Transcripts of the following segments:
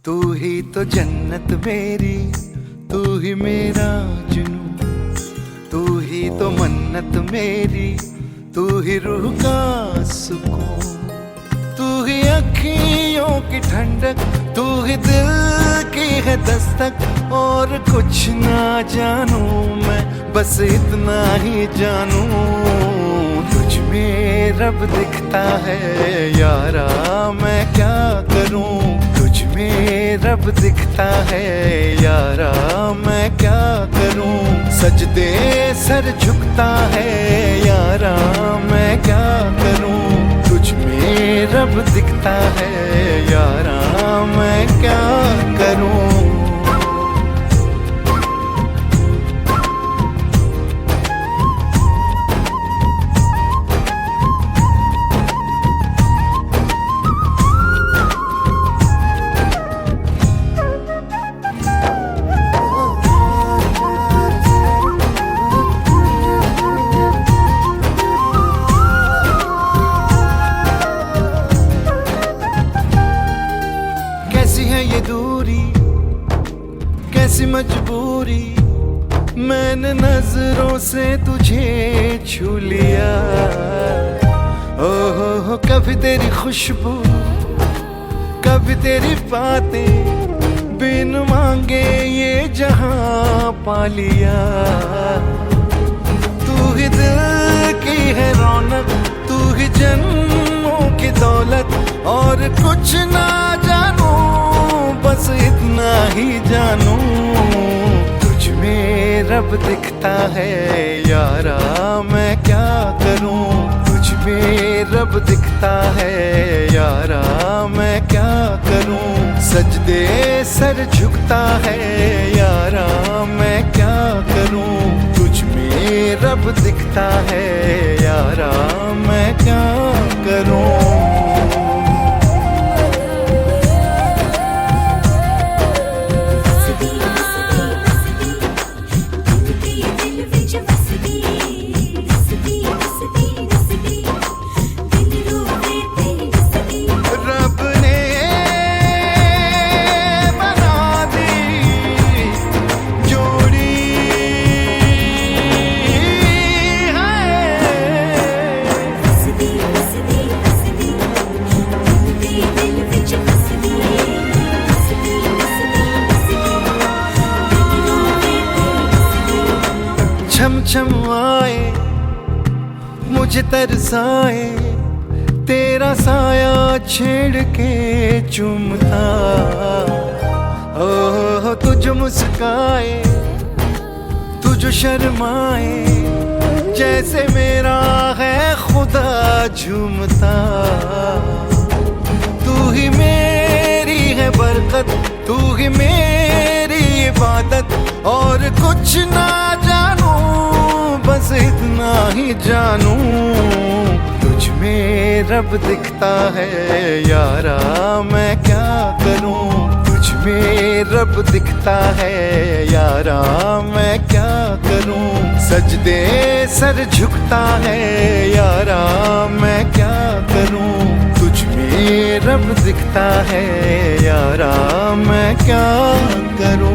तू ही तो जन्नत मेरी, तू ही मेरा जुनून, तू ही तो मन्नत मेरी, तू ही रूह का सुकून, तू ही अखियों की ठंडक, तू ही दिल की है दस्तक। और कुछ ना जानू मैं, बस इतना ही जानू, तुझ में रब दिखता है यारा, मैं क्या करूं। तुझ में रब दिखता है यारा, मैं क्या करूं। सजदे सर झुकता है यारा, मैं क्या करूं। तुझ में रब दिखता है यारा, मैं क्या करूं। कैसी है ये दूरी, कैसी मजबूरी, मैंने नजरों से तुझे छू लिया। ओहो कभी तेरी खुशबू, कभी तेरी बातें, बिन मांगे ये जहां पा लिया। तू ही दिल की है रौनक, तू ही जन्मों की दौलत। और कुछ ना जानू, बस इतना ही जानू, तुझ में रब दिखता है यारा, मैं क्या करूं। तुझ में रब दिखता है यारा, मैं क्या करूं। सजदे सर झुकता है यारा, मैं क्या करूं। तुझ में रब दिखता है यारा, मैं क्या करूं। छम छम आए मुझे तरसाए, तेरा साया छेड़ के चूमता। ओह तुझ मुस्काए, तुझ शर्माए, जैसे मेरा है खुदा झूमता। तू ही मेरी है बरकत, तू ही मेरी इबादत। और कुछ ना जानू, बस इतना ही जानू, तुझ में रब दिखता है यारा, मैं क्या करूं। तुझ में रब दिखता है यारा, मैं क्या करूं। सजदे सर झुकता है यारा, मैं क्या करूं। तुझ में रब दिखता है यारा, मैं क्या करूं।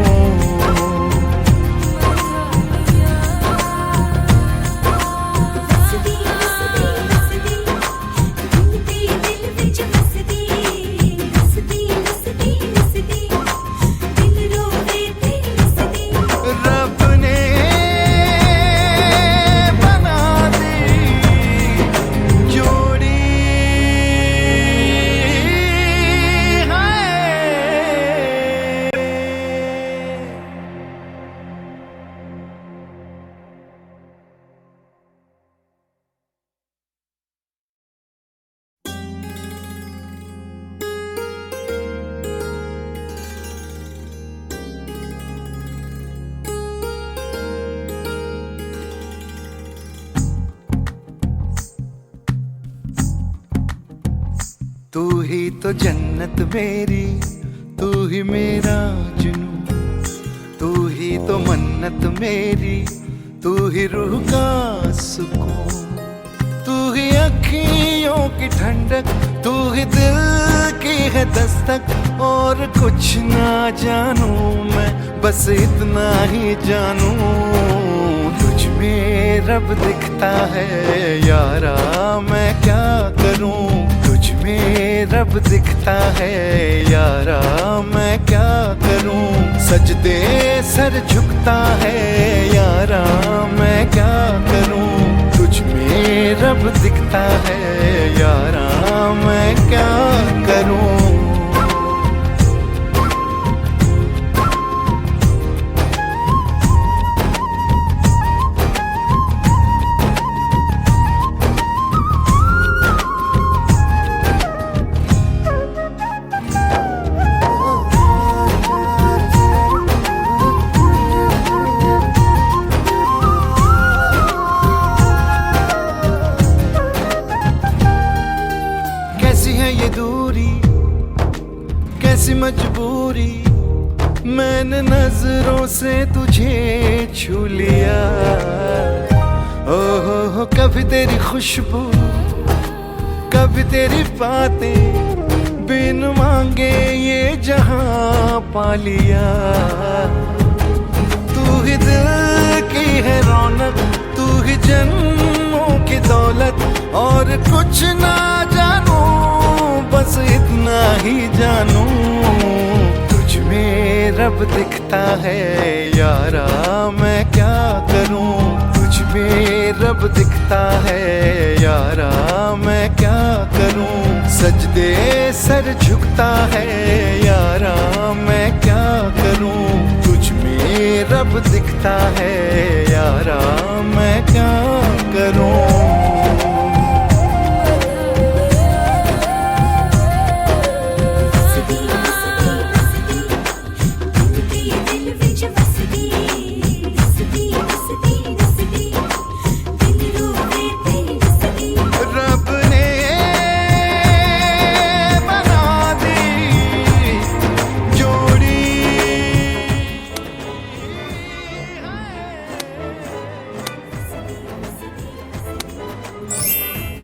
तू ही तो जन्नत मेरी, तू ही मेरा जुनून, तू ही तो मन्नत मेरी, तू ही रूह का सुकून, तू ही अखियों की ठंडक, तू ही दिल की है दस्तक। और कुछ ना जानू मैं, बस इतना ही जानू, तुझ में रब दिखता है यारा, मैं क्या करूं। तुझ में रब दिखता है यारा, मैं क्या करूं। सजदे सर झुकता है यारा, मैं क्या करूं। तुझ में रब दिखता है यारा, मैं क्या करूं। कैसी है ये दूरी, कैसी मजबूरी, मैंने नजरों से तुझे छू लिया। ओहो कभी तेरी खुशबू, कभी तेरी बातें, बिन मांगे ये जहां पा लिया। तू ही दिल की है रौनक, तू ही जन्मों की दौलत। और कुछ ना जानू, बस इतना ही जानू, तुझ में रब दिखता है यारा, मैं क्या करूं। तुझ में रब दिखता है यारा, मैं क्या करूं। सजदे सर झुकता है यारा, मैं क्या करूं। तुझ में रब दिखता है